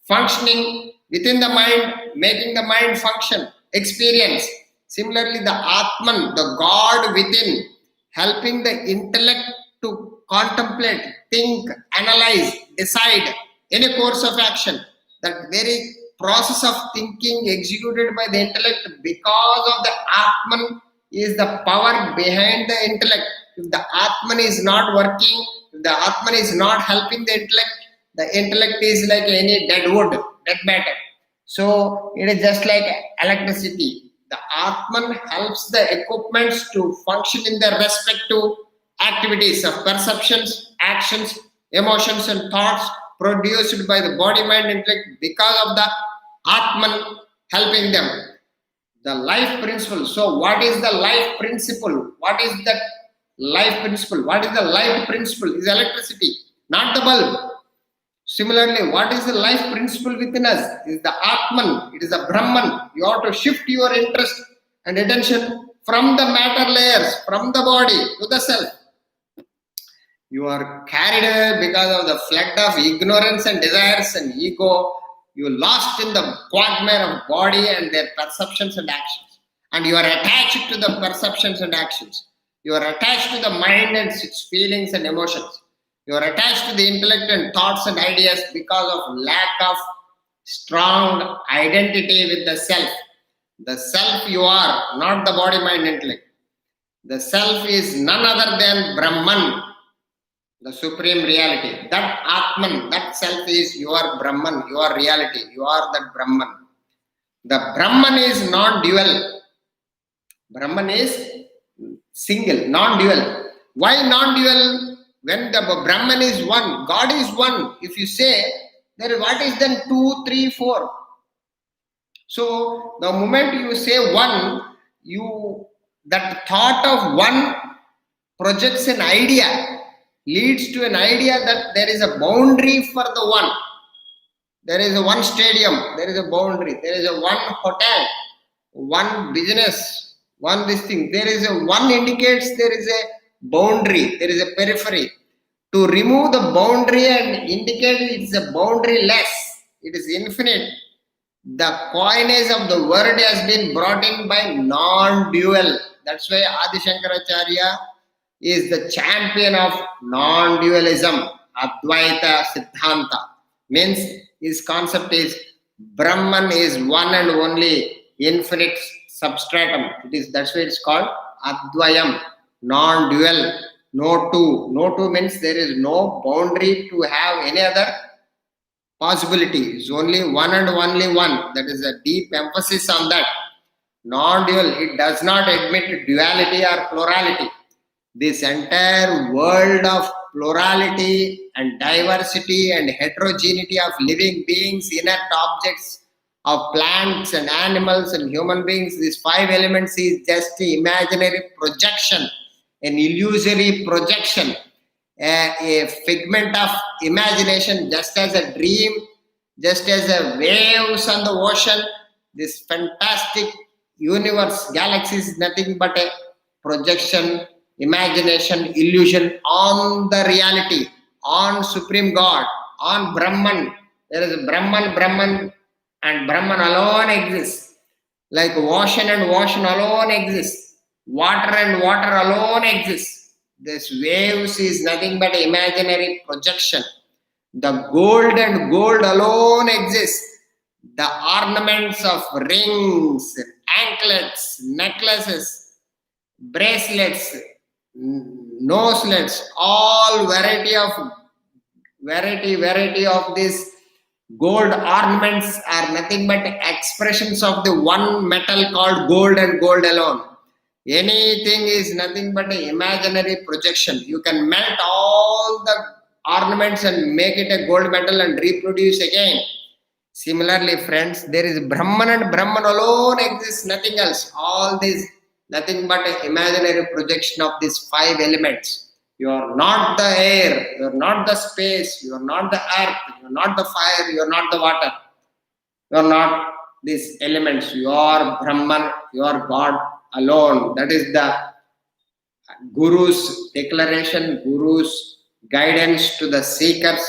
functioning within the mind, making the mind function, experience. Similarly, the Atman, the God within, helping the intellect to contemplate, think, analyze, decide any course of action. That very process of thinking executed by the intellect, because of the Atman, is the power behind the intellect. If the Atman is not working, if the Atman is not helping the intellect is like any dead wood, dead matter. So it is just like electricity. The Atman helps the equipments to function in their respective activities of perceptions, actions, emotions, and thoughts produced by the body, mind, intellect, because of the Atman helping them. The life principle. So, what is the life principle? What is the life principle? What is the life principle? Is electricity, not the bulb. Similarly, what is the life principle within us? Is the Atman, it is the Brahman. You have to shift your interest and attention from the matter layers, from the body to the self. You are carried away because of the flood of ignorance and desires and ego. You lost in the quagmire of body and their perceptions and actions. And you are attached to the perceptions and actions. You are attached to the mind and its feelings and emotions. You are attached to the intellect and thoughts and ideas because of lack of strong identity with the self. The self you are, not the body, mind, intellect. The self is none other than Brahman, the supreme reality. That Atman, that self is your Brahman, your reality. You are that Brahman. The Brahman is non-dual. Brahman is single, non-dual. Why non-dual? When the Brahman is one, God is one. If you say, then what is then 2, 3, 4? So the moment you say one, that thought of one projects an idea, leads to an idea that there is a boundary for the one. There is a one stadium, there is a boundary, there is a one hotel, one business, one this thing. There is a one indicates there is a boundary, there is a periphery. To remove the boundary and indicate it's a boundary less, it is infinite. The coinage of the word has been brought in by non-dual. That's why Adi Shankaracharya is the champion of non-dualism, Advaita Siddhanta. Means his concept is Brahman is one and only infinite substratum. That's why it's called Advayam, non-dual, no two. No two means there is no boundary to have any other possibility. Is only one and only one. That is a deep emphasis on that. Non-dual, it does not admit duality or plurality. This entire world of plurality and diversity and heterogeneity of living beings, inert objects, of plants and animals and human beings, these five elements is just an imaginary projection, an illusory projection, a figment of imagination, just as a dream, just as a waves on the ocean. This fantastic universe, galaxy is nothing but a projection, imagination, illusion on the reality, on Supreme God, on Brahman. There is Brahman, and Brahman alone exists. Like ocean and ocean alone exists. Water and water alone exists. This waves is nothing but imaginary projection. The gold and gold alone exists. The ornaments of rings, anklets, necklaces, bracelets, noselets, all variety of these gold ornaments are nothing but expressions of the one metal called gold and gold alone. Anything is nothing but an imaginary projection. You can melt all the ornaments and make it a gold metal and reproduce again. Similarly, friends, there is Brahman and Brahman alone exists, nothing else. All this, nothing but an imaginary projection of these five elements. You are not the air, you are not the space, you are not the earth, you are not the fire, you are not the water. You are not these elements. You are Brahman, you are God alone. That is the Guru's declaration, Guru's guidance to the seekers,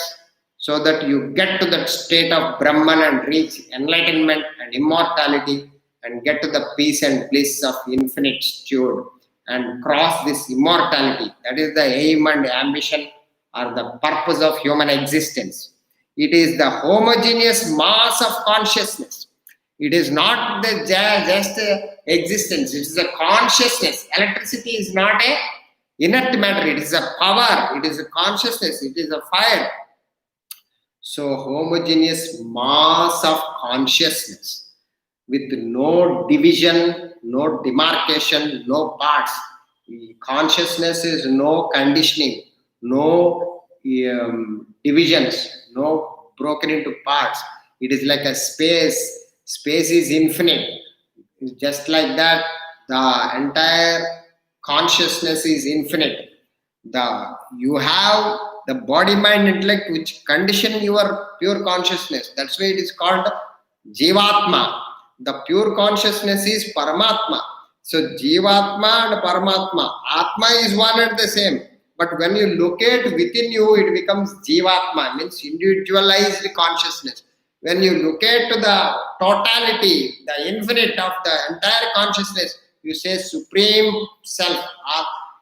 so that you get to that state of Brahman and reach enlightenment and immortality and get to the peace and bliss of infinitude and cross this immortality. That is the aim and ambition or the purpose of human existence. It is the homogeneous mass of consciousness. It is not the just existence. It is a consciousness. Electricity is not a inert matter. It is a power. It is a consciousness. It is a fire. So homogeneous mass of consciousness with no division, no demarcation, no parts. Consciousness is no conditioning, no divisions, no broken into parts. It is like a space. Space is infinite. Just like that, the entire consciousness is infinite. You have the body, mind, intellect which condition your pure consciousness. That's why it is called Jivatma. The pure consciousness is Paramatma. So Jivatma and Paramatma. Atma is one and the same. But when you locate within you, it becomes Jivatma, means individualized consciousness. When you locate to the totality, the infinite of the entire consciousness, you say Supreme Self,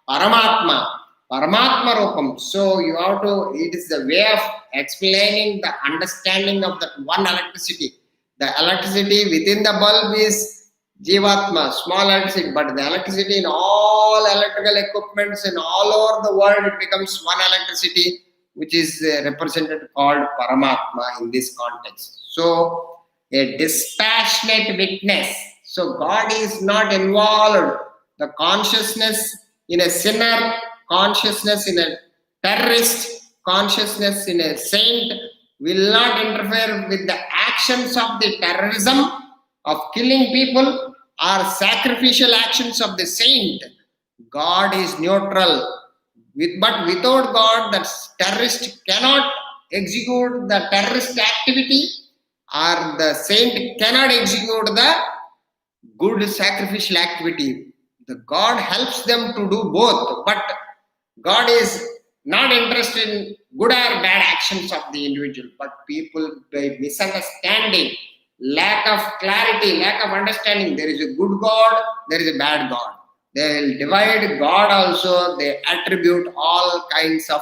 Paramatma. Paramatma Rupam. So you have to, it is the way of explaining the understanding of that one electricity. The electricity within the bulb is Jivatma, small electricity, but the electricity in all electrical equipments and all over the world, it becomes one electricity, which is represented called Paramatma in this context. So a dispassionate witness. So God is not involved. The consciousness in a sinner, consciousness in a terrorist, consciousness in a saint will not interfere with the actions of the terrorism of killing people or sacrificial actions of the saint. God is neutral. But without God, the terrorist cannot execute the terrorist activity, or the saint cannot execute the good sacrificial activity. The God helps them to do both, but God is not interested in good or bad actions of the individual, but people by misunderstanding, lack of clarity, lack of understanding. There is a good God, there is a bad God. They will divide God also. They attribute all kinds of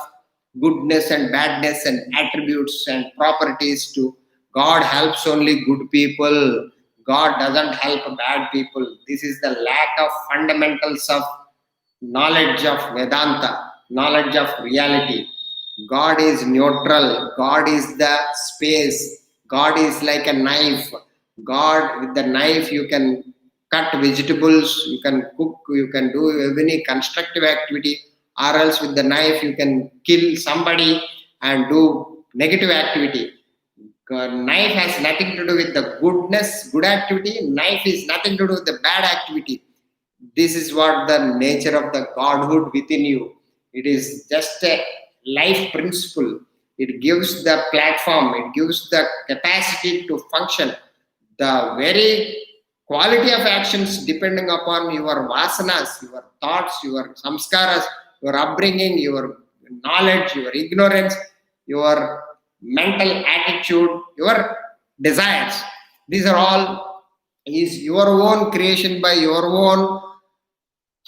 goodness and badness and attributes and properties to God. Helps only good people. God doesn't help bad people. This is the lack of fundamentals of knowledge of Vedanta, knowledge of reality. God is neutral. God is the space. God is like a knife. God, with the knife, you can cut vegetables, you can cook, you can do any constructive activity, or else with the knife, you can kill somebody and do negative activity. Knife has nothing to do with the goodness, good activity. Knife is nothing to do with the bad activity. This is what the nature of the Godhood within you. It is just a life principle. It gives the platform, it gives the capacity to function. The very quality of actions depending upon your vasanas, your thoughts, your samskaras, your upbringing, your knowledge, your ignorance, your mental attitude, your desires. These are all is your own creation by your own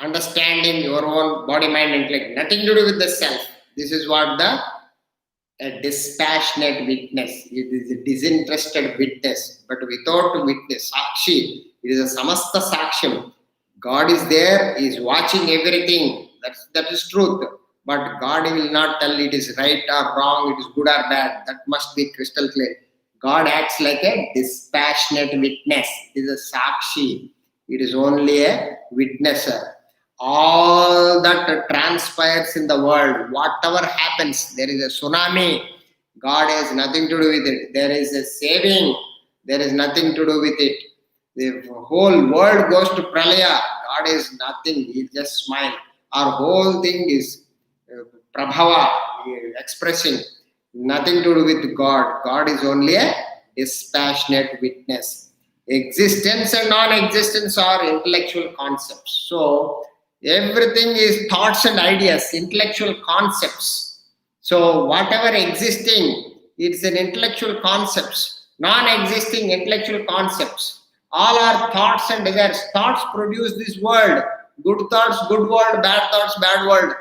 understanding, your own body, mind, intellect. Nothing to do with the self. This is what the a dispassionate witness. It is a disinterested witness, but without witness. Sakshi. It is a samasta saksham. God is there, He is watching everything. That is truth. But God will not tell it is right or wrong, it is good or bad. That must be crystal clear. God acts like a dispassionate witness. It is a sakshi. It is only a witnesser. All that transpires in the world, whatever happens, there is a tsunami, God has nothing to do with it. There is a saving, there is nothing to do with it. The whole world goes to pralaya, God is nothing, He just smile. Our whole thing is prabhava, expressing, nothing to do with God. God is only a dispassionate witness. Existence and non-existence are intellectual concepts. So everything is thoughts and ideas, intellectual concepts. So whatever existing, it's an intellectual concepts. Non-existing intellectual concepts. All are thoughts and desires. Thoughts produce this world. Good thoughts, good world. Bad thoughts, bad world.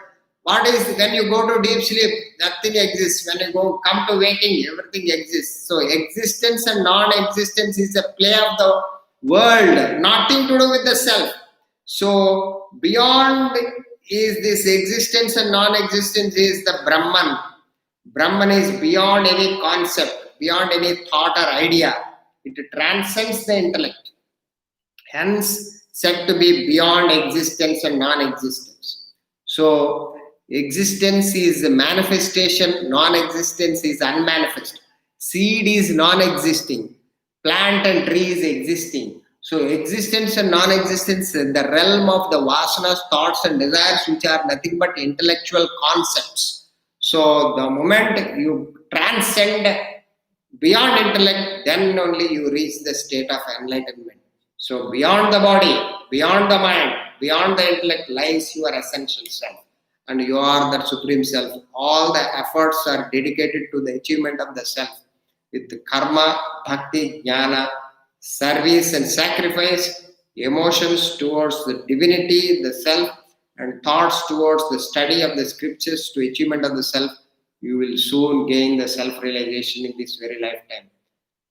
What is when you go to deep sleep? Nothing exists. When you come to waking, everything exists. So existence and non-existence is a play of the world. Nothing to do with the self. So beyond is this existence and non-existence is the Brahman. Brahman is beyond any concept, beyond any thought or idea. It transcends the intellect. Hence said to be beyond existence and non-existence. So existence is a manifestation, non-existence is unmanifest. Seed is non-existing, plant and tree is existing. So existence and non-existence in the realm of the vasanas, thoughts and desires, which are nothing but intellectual concepts. So the moment you transcend beyond intellect, then only you reach the state of enlightenment. So beyond the body, beyond the mind, beyond the intellect lies your essential self. And you are that supreme self. All the efforts are dedicated to the achievement of the self. With karma, bhakti, jnana, service and sacrifice, emotions towards the divinity, the self, and thoughts towards the study of the scriptures to achievement of the self, you will soon gain the self-realization in this very lifetime.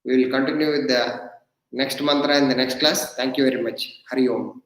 We will continue with the next mantra in the next class. Thank you very much. Hari Om.